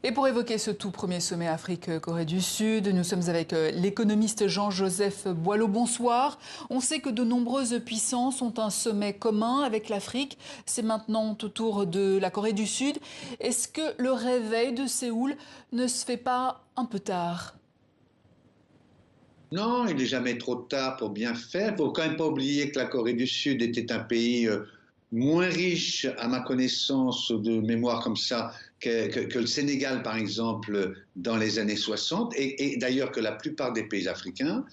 Et pour évoquer ce tout premier sommet Afrique-Corée du Sud, nous sommes avec l'économiste Jean-Joseph Boileau. Bonsoir. On sait que de nombreuses puissances ont un sommet commun avec l'Afrique. C'est maintenant au tour de la Corée du Sud. Est-ce que le réveil de Séoul ne se fait pas un peu tard? Non, il n'est jamais trop tard pour bien faire. Il ne faut quand même pas oublier que la Corée du Sud était un pays moins riche, à ma connaissance, de mémoire comme ça, que le Sénégal, par exemple, dans les années 60, et d'ailleurs que la plupart des pays africains.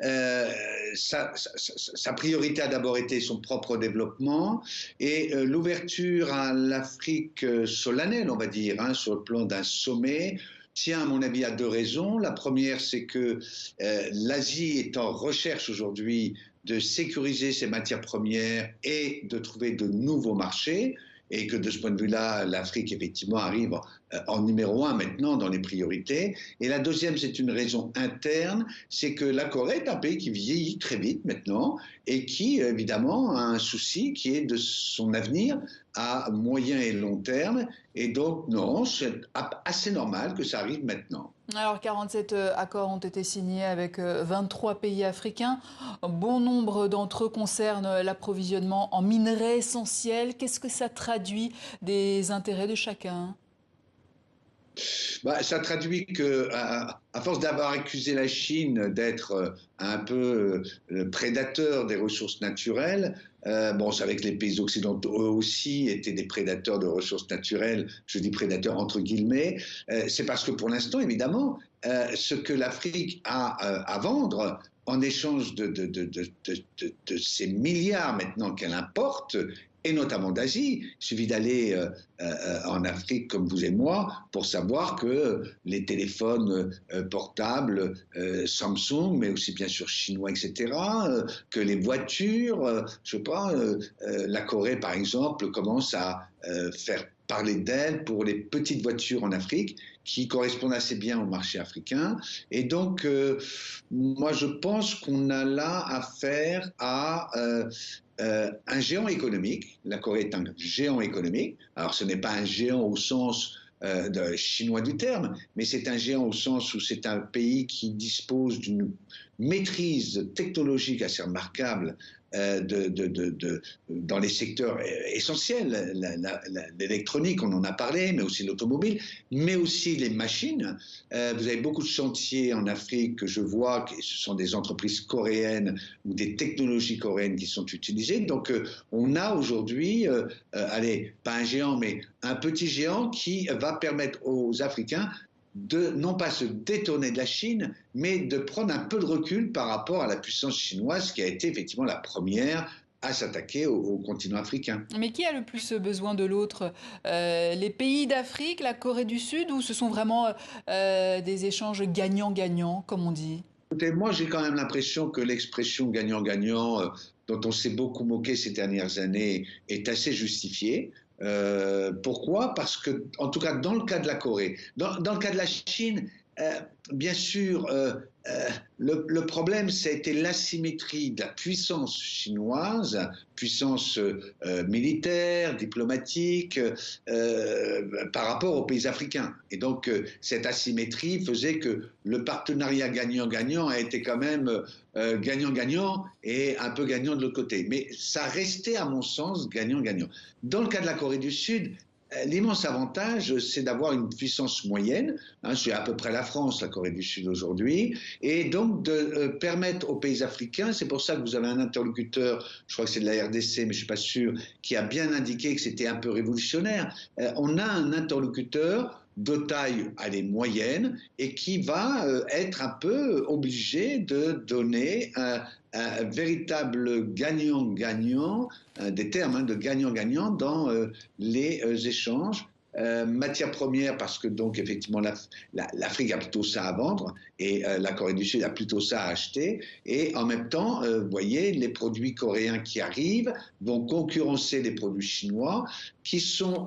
Euh, sa priorité a d'abord été son propre développement et l'ouverture à l'Afrique solennelle, on va dire, hein, sur le plan d'un sommet tient, à mon avis, à deux raisons. La première, c'est que l'Asie est en recherche aujourd'hui de sécuriser ses matières premières et de trouver de nouveaux marchés. Et que de ce point de vue-là, l'Afrique, effectivement, arrive en numéro un maintenant dans les priorités. Et la deuxième, c'est une raison interne, c'est que la Corée est un pays qui vieillit très vite maintenant et qui, évidemment, a un souci qui est de son avenir à moyen et long terme. Et donc, non, c'est assez normal que ça arrive maintenant. Alors, 47 accords ont été signés avec 23 pays africains. Bon nombre d'entre eux concernent l'approvisionnement en minerais essentiels. Qu'est-ce que ça traduit des intérêts de chacun? Bah, ça traduit que, à force d'avoir accusé la Chine d'être un peu le prédateur des ressources naturelles, bon, on savait que les pays occidentaux eux aussi étaient des prédateurs de ressources naturelles, je dis prédateurs entre guillemets, c'est parce que pour l'instant, évidemment, ce que l'Afrique a à vendre en échange de ces milliards maintenant qu'elle importe, et notamment d'Asie. Il suffit d'aller en Afrique comme vous et moi pour savoir que les téléphones portables Samsung, mais aussi bien sûr chinois, etc., que les voitures, je sais pas, la Corée par exemple commence à faire parler d'elle pour les petites voitures en Afrique qui correspondent assez bien au marché africain. Et donc, moi, je pense qu'on a là affaire à un géant économique. La Corée est un géant économique. Alors, ce n'est pas un géant au sens chinois du terme, mais c'est un géant au sens où c'est un pays qui dispose d'une maîtrise technologique assez remarquable dans les secteurs essentiels, l'électronique, on en a parlé, mais aussi l'automobile, mais aussi les machines. Vous avez beaucoup de chantiers en Afrique que je vois, que ce sont des entreprises coréennes ou des technologies coréennes qui sont utilisées. Donc on a aujourd'hui, allez, pas un géant, mais un petit géant qui va permettre aux Africains de non pas se détourner de la Chine, mais de prendre un peu de recul par rapport à la puissance chinoise qui a été effectivement la première à s'attaquer au continent africain. Mais qui a le plus besoin de l'autre? Les pays d'Afrique, la Corée du Sud, ou ce sont vraiment des échanges gagnant-gagnant, comme on dit? Écoutez, moi j'ai quand même l'impression que l'expression gagnant-gagnant, dont on s'est beaucoup moqué ces dernières années, est assez justifiée. Pourquoi? Parce que, en tout cas, dans le cas de la Corée, dans le cas de la Chine, bien sûr, le problème, ça a été l'asymétrie de la puissance chinoise, puissance militaire, diplomatique, par rapport aux pays africains. Et donc, cette asymétrie faisait que le partenariat gagnant-gagnant a été quand même gagnant-gagnant et un peu gagnant de l'autre côté. Mais ça restait, à mon sens, gagnant-gagnant. Dans le cas de la Corée du Sud, l'immense avantage, c'est d'avoir une puissance moyenne, hein, c'est à peu près la France, la Corée du Sud aujourd'hui, et donc de permettre aux pays africains, c'est pour ça que vous avez un interlocuteur, je crois que c'est de la RDC, mais je ne suis pas sûr, qui a bien indiqué que c'était un peu révolutionnaire. On a un interlocuteur de taille allez, moyenne et qui va être un peu obligé de donner un véritable gagnant-gagnant, des termes hein, de gagnant-gagnant dans les échanges. Matières premières parce que donc effectivement l'Afrique a plutôt ça à vendre et la Corée du Sud a plutôt ça à acheter et en même temps vous voyez les produits coréens qui arrivent vont concurrencer les produits chinois qui sont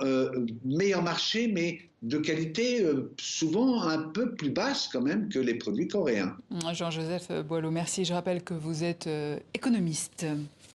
meilleurs marché mais de qualité souvent un peu plus basse quand même que les produits coréens. Jean-Joseph Boileau, merci. Je rappelle que vous êtes économiste.